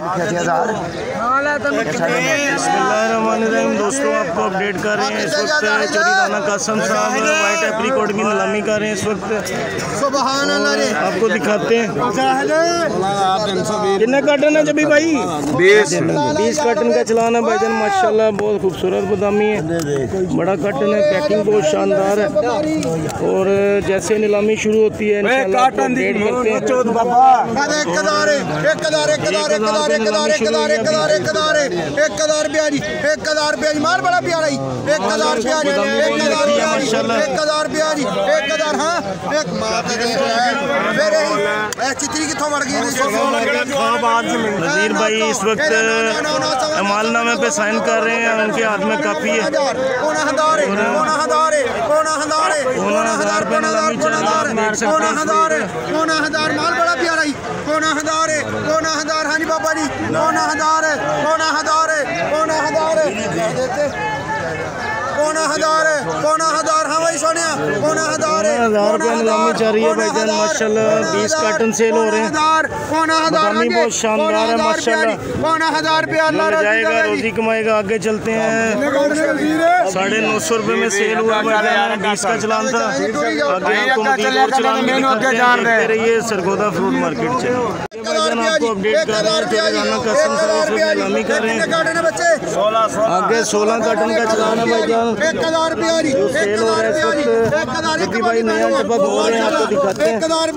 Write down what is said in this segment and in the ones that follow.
बिस्मिल्लाहिर्रहमानिर्रहीम। दोस्तों आपको अपडेट कर रहे हैं इस वक्त चोरी राना कासम साहब वाइट एप्रीकॉट की नीलामी कर रहे हैं इस वक्त। आपको दिखाते हैं कितने कार्टन है जबी भाई? 20 कार्टन का चलान है भाईजान माशाल्लाह। बहुत खूबसूरत बादामी है, बड़ा कार्टन है, पैकिंग बहुत शानदार है। और जैसे नीलामी शुरू होती है इंशाल्लाह आपको अपडेट करते हैं। माल बड़ा प्यारा ही 1000 चित्री कितों मर गई। नज़ीर भाई इस वक्त अमालनामे पे साइन कर रहे हैं, उनके हाथ में कापी है। 1000 माल बड़ा प्यारा ही 1000 हाँ जी बाबा जी 1000 हाँ भाई सोनिया 1000 रुपये नीलामी चल रही है भाईजान माशाल्लाह। 20 कार्टन सेल हो रहे हैं, बादामी बहुत शानदार है माशाल्लाह। 1000 जाएगा रोजी कमाएगा। आगे चलते हैं। 950 रुपये में सेल हुआ भाईजान, 20 का चलान था। आगे आपको मजीद और चलान देखते रहिए सरगोदा फ्रूट मार्केट से। भाईजान आपको अपडेट कर रहे हैं चोरी राना कासम साहब नीलामी कर रहे हैं। आगे 16 कार्टन का चलान है भाईजान, 1000 रुपया सेल हो रहा है इस वक्त। भाई नया डब्बा बोल रहे हैं, आपको दिखाते हैं। 1000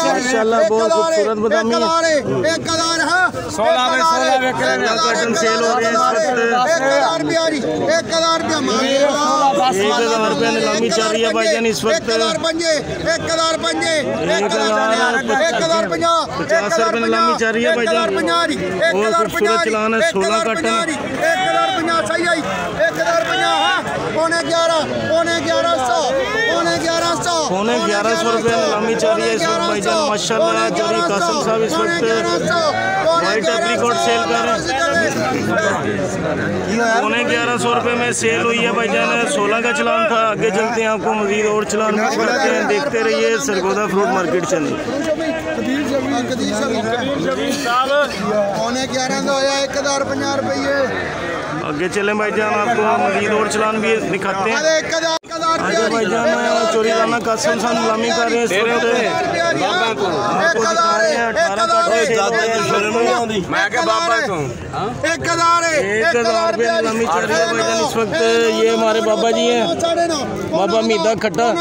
माशाल्लाह बहुत खूबसूरत बादामी है। 1000 हाँ 16 कार्टन सेल हो रहे हैं इस वक्त। 1000 रुपया 1000 रुपये नीलामी चल रही है भाईजान इस वक्त। 1000 पंजे 1000 पंजे 50 रुपये नीलामी चल रही है भाईजान। बहुत खूबसूरत चलान है, 16 कार्टन। 1050 सही है 1050 हाँ 1150 रुपये नीलामी चल रही है इस वक्त भाईजान माशाल्लाह। चोरी कासम साहब इस वक्त वाइट एप्रीकॉट सेल कर रहे हैं। 1150 रुपये में सेल हुई है भाईजान। 16 का चलान था। आगे चलते हैं, आपको मजीद और चलान करते हैं। देखते रहिए सरगोदा फ्रूट मार्केट चैनल। 1050 रुपये। आगे चले भाईजान, आपको मजीद और चलान भी दिखाते हैं। आगे भाईजान चोरी राना कासम साहब नीलामी कर रहे हैं इस वक्त। आपको दिखा रहे हैं 18 कार्टन 1000 रुपये नीलामी चल रही है भाईजान इस वक्त। ये हमारे बाबा जी हैं, बाबा मीदा खट्टा। और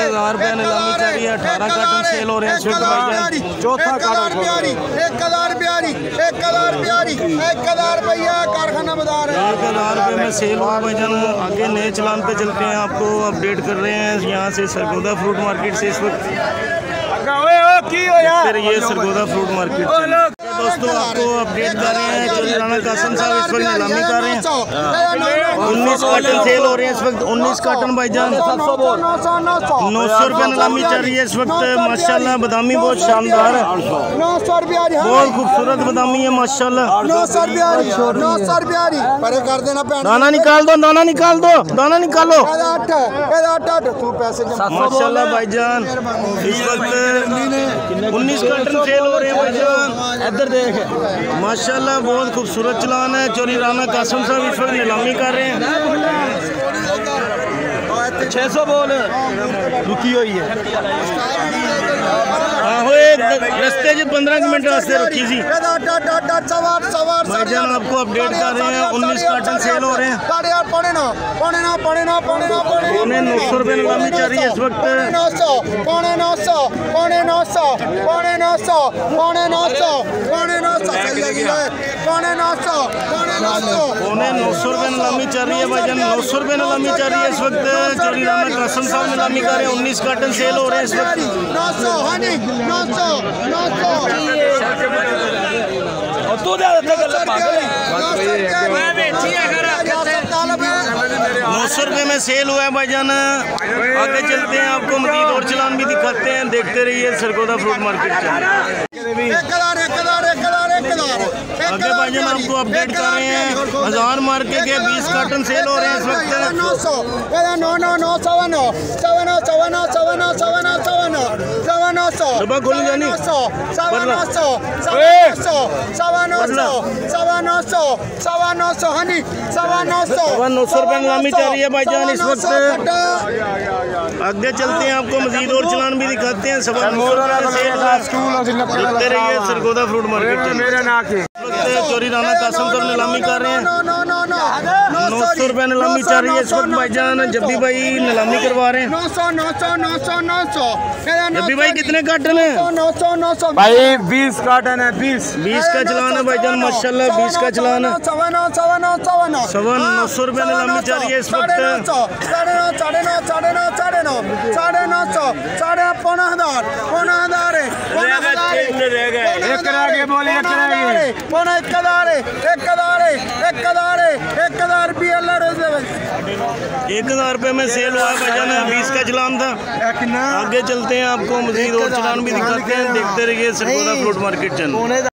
1000 रुपये नीलामी चल रही है, 18 कार्टन सेल हो रहे हैं इस वक्त भाईजान। चौथा कार्टन 1000 रुपया कारखाना बाजार है। 1000 रुपये में सेल हुआ भाईजान। आगे नए चलान पे चलते हैं, आपको अपडेट कर रहे हैं यहाँ से सरगोदा फ्रूट मार्केट से इस वक्त। ये सरगोदा फ्रूट मार्केट दोस्तों आपको अपडेट कर रहे हैं चोरी राना कासम साहब इस वक्त नीलामी कर रहे हैं। 19 कार्टन सेल हो रहे हैं इस वक्त। 19 कार्टन भाईजान 900 रुपये नीलामी चल रही है इस वक्त माशाल्लाह। बादामी बहुत शानदार है, 900 रुपया बहुत खूबसूरत बादामी है माशाल्लाह। 900 रुपया परे कर देना। दाना निकाल दो, दाना निकाल दो, दाना निकालो। तू पैसे माशाल्लाह भाईजान इस वक्त 19 कार्टन सेल हो रहे हैं भाईजान। इधर देख माशाल्लाह बहुत खूबसूरत चलान है। चोरी राना कासम साहब इस वक्त नीलामी कर रहे हैं। 600 बोल रुकी हुई है। रस्ते 15 मिनट रास्ते रुकी सी भाईजान। आपको अपडेट कर रहे हैं 19 कार्टन सेल हो रहे हैं। 900 रुपये नीलामी चल रही है इस वक्त। 900 रुपये नीलामी चल रही है भाईजान। 900 रुपये नीलामी चल रही है इस वक्त। चोरी राना कासम साहब नीलामी कर रहे हैं। 19 कार्टन सेल हो रहे हैं इस वक्त। 900 रुपये में सेल हुआ है भाईजान। आगे चलते हैं, आपको मजीद और चलान भी दिखाते हैं। देखते रहिए सरगोदा फ्रूट मार्केट। आगे भाईजान आपको अपडेट कर रहे हैं। हजार मार्के के 20 कार्टन सेल हो रहे हैं इस वक्त। 900 डब्बा खोल जानी। 900 रुपए नीलामी चल रही है भाईजान इस वक्त। आगे चलते हैं, आपको मजीद और चलान भी दिखाते हैं। देखते रहिए सरगोदा फ्रूट मार्केट। चोरी राना कासम सर नीलामी कर रहे हैं। 900 रुपए नीलामी चल रही है इस वक्त भाईजान। जब्बी भाई नीलामी करवा रहे हैं। 900 जब्बी भाई कितने कार्टन है? 900 भाई 20 कार्टन है। 20 का चलान है भाईजान माशाल्लाह। 20 का चलान है। 900 रुपए नीलामी चल रही है इस वक्त। 1000 रुपए में सेल हुआ है भाईजान। 20 का चलान था। आगे चलते हैं, आपको मजीद और चलान भी दिखाते हैं। देखते रहिए सरगोदा फ्रूट मार्केट चैनल।